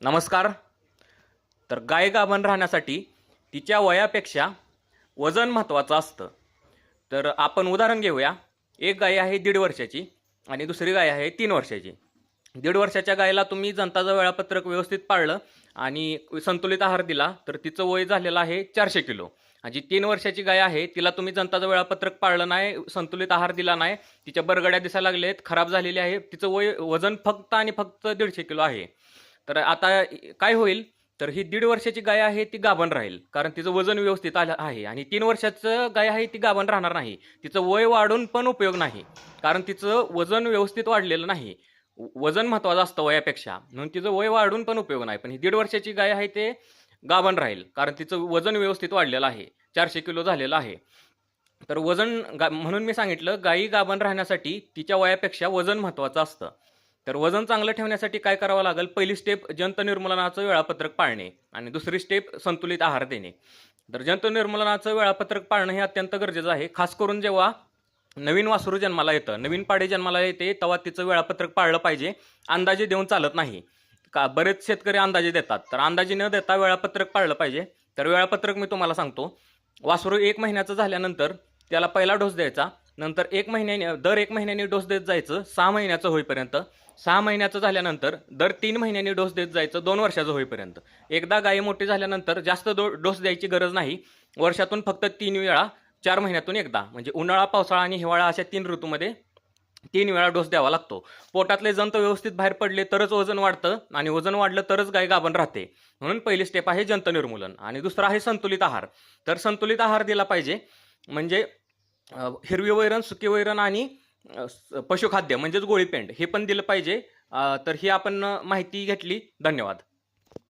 नमस्कार. तर गाय गाभण राहण्यासाठी तिच्या वयापेक्षा वजन महत्त्वाचं असतं. तर आपण उदाहरण घेऊया. एक गाय आहे 1.5 वर्षाची आणि दुसरी गाय आहे 3 वर्षाची. 1.5 वर्षाच्या गायीला तुम्ही जंताचं वेळापत्रक व्यवस्थित पाळलं आणि संतुलित आहार दिला तर तिचं वय झालेलं आहे 400 किलो. आणि जी 3 वर्षाची गाय आहे तिला तुम्ही जंताचं वेळापत्रक पाळलं नाही, संतुलित आहार दिला नाही, तिच्या बरगड्या दिसायला लागलेत, खराब झालेली आहे, तिचं वजन फक्त आणि फक्त 150 किलो आहे. तर आता काय होईल, तर ही 1.5 वर्षाची गाय आहे ती गाभण राहील, कारण तिचं वजन व्यवस्थित आलं आहे. आणि 3 वर्षाचं गाय आहे ती गाभण राहणार नाही. तिचं वय वाढून पण उपयोग नाही, कारण तिचं वजन व्यवस्थित वाढलेलं नाही. वजन महत्त्वाचं असतं वयापेक्षा, म्हणून तिचं वय वाढून पण उपयोग नाही. पण ही 1.5 वर्षाची गाय आहे ते गाभण राहील, कारण तिचं वजन व्यवस्थित वाढलेलं आहे, 400 किलो झालेलं आहे. तर म्हणून मी सांगितलं, गायी गाभण राहण्यासाठी तिच्या वयापेक्षा वजन महत्त्वाचं असतं. तर वजन चांगलं ठेवण्यासाठी काय करावं लागेल? पहिली स्टेप जंत निर्मूलनाचं वेळापत्रक पाळणे आणि दुसरी स्टेप संतुलित आहार देणे. तर जंत निर्मूलनाचं वेळापत्रक पाळणं हे अत्यंत गरजेचं आहे. खास करून जेव्हा नवीन वासरू जन्माला येतं, नवीन पाडी जन्माला येते, तेव्हा तिचं वेळापत्रक पाळलं पाहिजे. अंदाजे देऊन चालत नाही. बरेच शेतकरी अंदाजे देतात, तर अंदाजे न देता वेळापत्रक पाळलं पाहिजे. तर वेळापत्रक मी तुम्हाला सांगतो. वासरू 1 महिन्याचं झाल्यानंतर त्याला पहिला डोस द्यायचा. नंतर दर 1 महिन्याने डोस देत जायचं 6 महिन्याचं होईपर्यंत. 6 महिन्याचं झाल्यानंतर दर 3 महिन्यांनी डोस देत जायचं 2 वर्षाचं होईपर्यंत. एकदा गाय मोठी झाल्यानंतर जास्त डोस द्यायची गरज नाही. वर्षातून फक्त 3 वेळा, 4 महिन्यातून एकदा, म्हणजे उन्हाळा, पावसाळा आणि हिवाळा अशा 3 ऋतूमध्ये 3 वेळा डोस द्यावा लागतो. पोटातले जंत व्यवस्थित बाहेर पडले तरच वजन वाढतं आणि वजन वाढलं तरच गाय गाभण राहते. म्हणून पहिली स्टेप आहे जंत निर्मूलन आणि दुसरा आहे संतुलित आहार. तर संतुलित आहार दिला पाहिजे, म्हणजे हिरवी वैरण, सुकी वैरण आणि पशुखाद्य म्हणजेच गोळीपेंड हे पण दिलं पाहिजे. तर ही आपण माहिती घेतली. धन्यवाद.